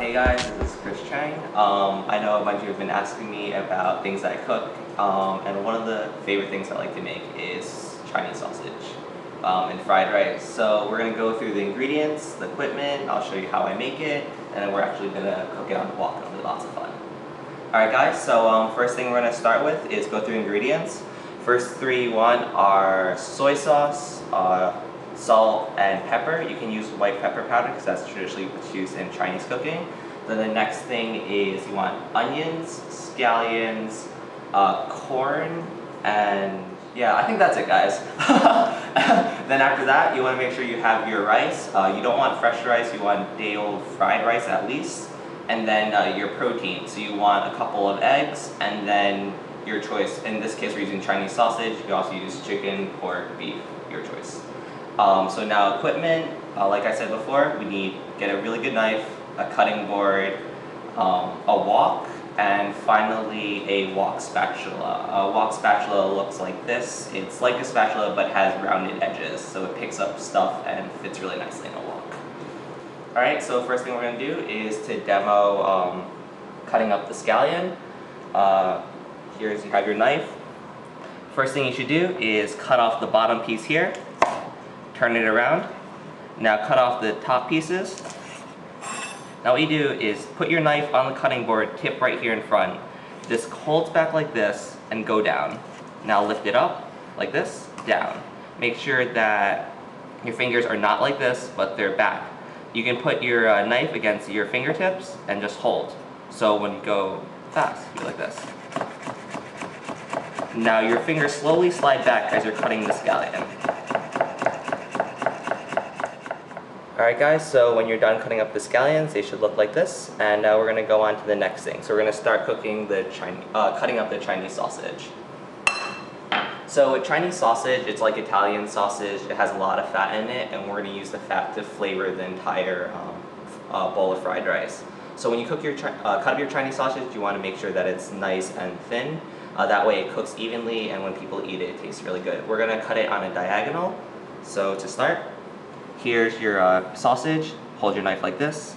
Hey guys, this is Cheng. I know a bunch of you have been asking me about things that I cook, and one of the favorite things I like to make is Chinese sausage and fried rice. So we're going to go through the ingredients, the equipment, I'll show you how I make it, and then we're actually going to cook it on the wok. It'll be lots of fun. Alright guys, so first thing we're going to start with is go through ingredients. First three you want are soy sauce, salt, and pepper. You can use white pepper powder because that's traditionally what's used in Chinese cooking. Then the next thing is you want onions, scallions, corn, and yeah, I think that's it guys. Then after that, you want to make sure you have your rice. You don't want fresh rice, you want day-old fried rice at least. And then your protein. So you want a couple of eggs, and then your choice. In this case, we're using Chinese sausage. You can also use chicken, pork, beef, your choice. So now equipment, like I said before, we get a really good knife, a cutting board, a wok, and finally a wok spatula. A wok spatula looks like this. It's like a spatula but has rounded edges, so it picks up stuff and fits really nicely in a wok. Alright, so first thing we're going to do is to demo cutting up the scallion. Here you have your knife. First thing you should do is cut off the bottom piece here. Turn it around. Now cut off the top pieces. Now what you do is put your knife on the cutting board, tip right here in front. This holds back like this and go down. Now lift it up like this, down. Make sure that your fingers are not like this, but they're back. You can put your knife against your fingertips and just hold. So when you go fast, you go like this. Now your fingers slowly slide back as you're cutting the scallion. Alright guys, so when you're done cutting up the scallions, they should look like this, and now we're going to go on to the next thing. So we're going to start cooking cutting up the Chinese sausage. So with Chinese sausage, it's like Italian sausage. It has a lot of fat in it, and we're going to use the fat to flavor the entire bowl of fried rice. So when you cook cut up your Chinese sausage, you want to make sure that it's nice and thin. That way it cooks evenly, and when people eat it, it tastes really good. We're going to cut it on a diagonal. So to start, here's your sausage. Hold your knife like this.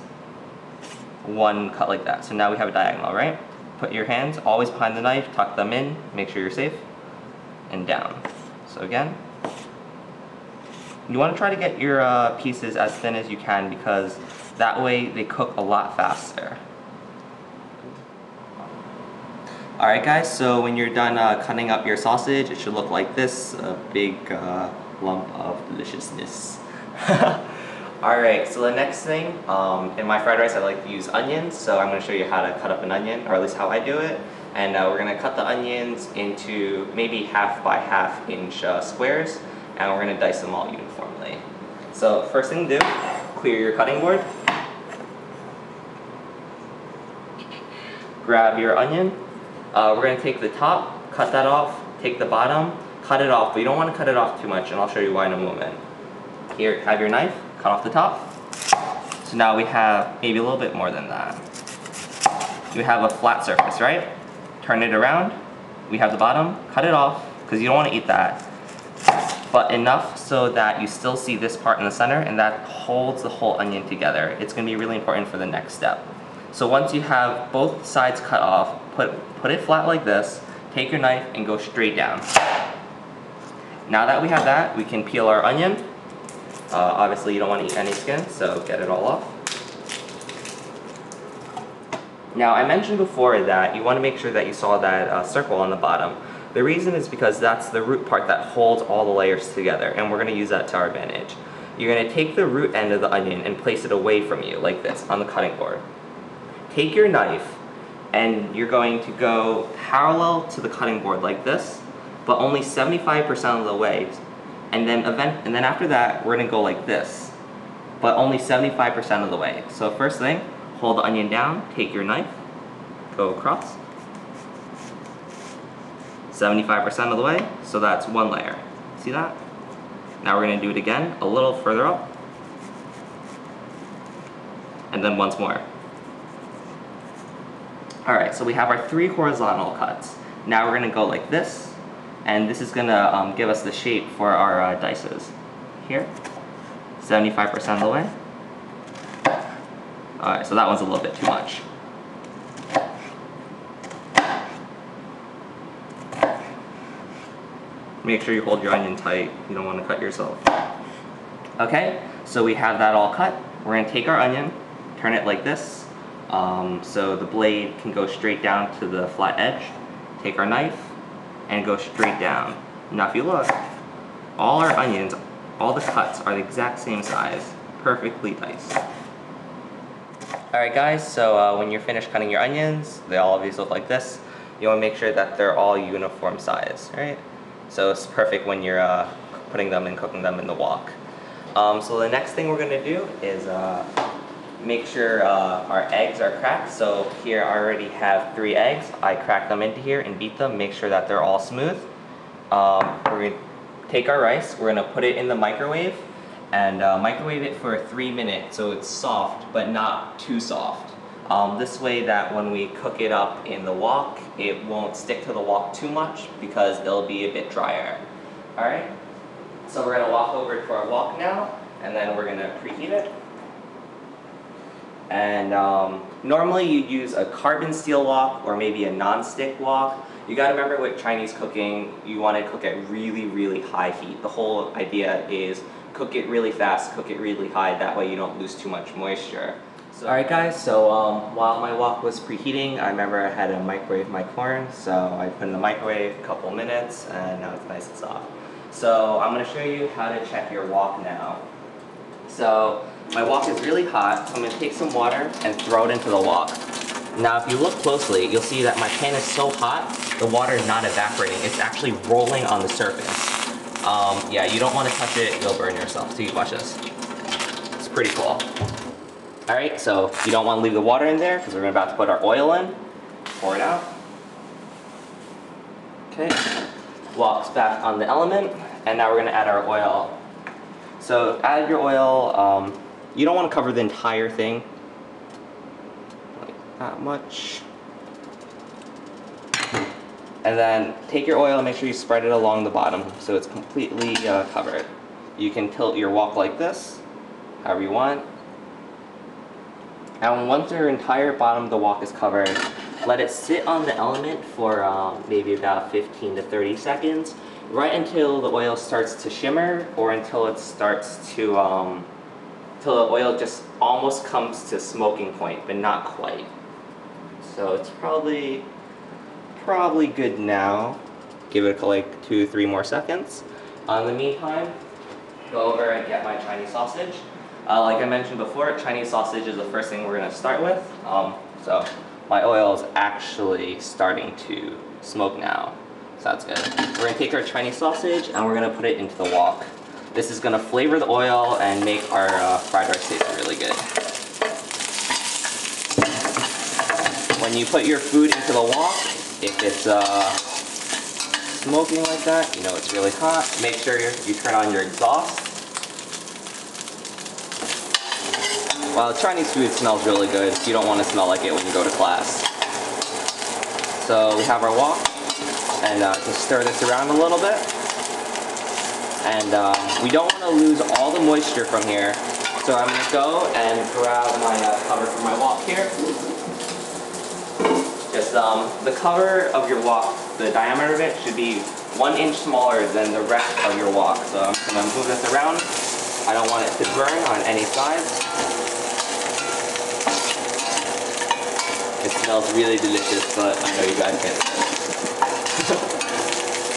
One cut like that. So now we have a diagonal, right? Put your hands always behind the knife, tuck them in, make sure you're safe, and down. So again, you want to try to get your pieces as thin as you can because that way they cook a lot faster. Alright guys, so when you're done cutting up your sausage, it should look like this, a big lump of deliciousness. Alright, so the next thing, in my fried rice I like to use onions, so I'm going to show you how to cut up an onion, or at least how I do it. And we're going to cut the onions into maybe 1/2 by 1/2 inch squares, and we're going to dice them all uniformly. So first thing to do, clear your cutting board. Grab your onion. We're going to take the top, cut that off, take the bottom, cut it off, but you don't want to cut it off too much, and I'll show you why in a moment. Here, have your knife, cut off the top. So now we have maybe a little bit more than that. You have a flat surface, right? Turn it around. We have the bottom, cut it off, because you don't want to eat that. But enough so that you still see this part in the center, and that holds the whole onion together. It's going to be really important for the next step. So once you have both sides cut off, put it flat like this, take your knife and go straight down. Now that we have that, we can peel our onion. Obviously you don't want to eat any skin, so get it all off. Now I mentioned before that you want to make sure that you saw that circle on the bottom. The reason is because that's the root part that holds all the layers together, and we're going to use that to our advantage. You're going to take the root end of the onion and place it away from you, like this, on the cutting board. Take your knife, and you're going to go parallel to the cutting board like this, but only 75% of the way. And then after that, we're going to go like this, but only 75% of the way. So first thing, hold the onion down, take your knife, go across. 75% of the way, so that's one layer. See that? Now we're going to do it again, a little further up. And then once more. Alright, so we have our 3 horizontal cuts. Now we're going to go like this, and this is going to give us the shape for our dices. Here, 75% of the way. Alright, so that one's a little bit too much. Make sure you hold your onion tight. You don't want to cut yourself. Okay, so we have that all cut. We're going to take our onion, turn it like this, so the blade can go straight down to the flat edge. Take our knife and go straight down. Now if you look, all our onions, all the cuts are the exact same size, perfectly diced. Alright guys, so when you're finished cutting your onions, they all of these look like this. You want to make sure that they're all uniform size, right? So it's perfect when you're putting them and cooking them in the wok. So the next thing we're going to do is make sure our eggs are cracked. So here I already have 3 eggs. I cracked them into here and beat them, make sure that they're all smooth. We're going to take our rice, we're going to put it in the microwave and microwave it for 3 minutes so it's soft but not too soft. This way that when we cook it up in the wok, it won't stick to the wok too much because it'll be a bit drier. Alright, so we're going to walk over to our wok now and then we're going to preheat it. And normally you'd use a carbon steel wok or maybe a non-stick wok. You gotta remember with Chinese cooking, you want to cook at really, really high heat. The whole idea is cook it really fast, cook it really high, that way you don't lose too much moisture. So, alright guys, so while my wok was preheating, I remember I had to microwave my corn, so I put it in the microwave a couple minutes and now it's nice and soft. So I'm going to show you how to check your wok now. So my wok is really hot, so I'm going to take some water and throw it into the wok. Now if you look closely, you'll see that my pan is so hot, the water is not evaporating, it's actually rolling on the surface. Yeah, you don't want to touch it, you'll burn yourself. See, watch this. It's pretty cool. Alright, so you don't want to leave the water in there because we're about to put our oil in. Pour it out. Okay, wok's back on the element, and now we're going to add our oil. So add your oil, you don't want to cover the entire thing, like that much. And then take your oil and make sure you spread it along the bottom so it's completely covered. You can tilt your wok like this, however you want. And once your entire bottom of the wok is covered, let it sit on the element for maybe about 15 to 30 seconds, right until the oil starts to shimmer or until it starts to, till the oil just almost comes to smoking point, but not quite. So it's probably good now. Give it like 2-3 more seconds. In the meantime, go over and get my Chinese sausage. Like I mentioned before, Chinese sausage is the first thing we're going to start with. So my oil is actually starting to smoke now. So that's good. We're going to take our Chinese sausage and we're going to put it into the wok. This is going to flavor the oil and make our fried rice taste really good. When you put your food into the wok, if it's smoking like that, you know it's really hot. Make sure you turn on your exhaust. Well, Chinese food smells really good. You don't want to smell like it when you go to class. So we have our wok, and just stir this around a little bit. And we don't want to lose all the moisture from here. So I'm going to go and grab my cover for my wok here. Just the cover of your wok, the diameter of it should be 1 inch smaller than the rest of your wok. So I'm just going to move this around. I don't want it to burn on any sides. It smells really delicious, but I know you guys can't.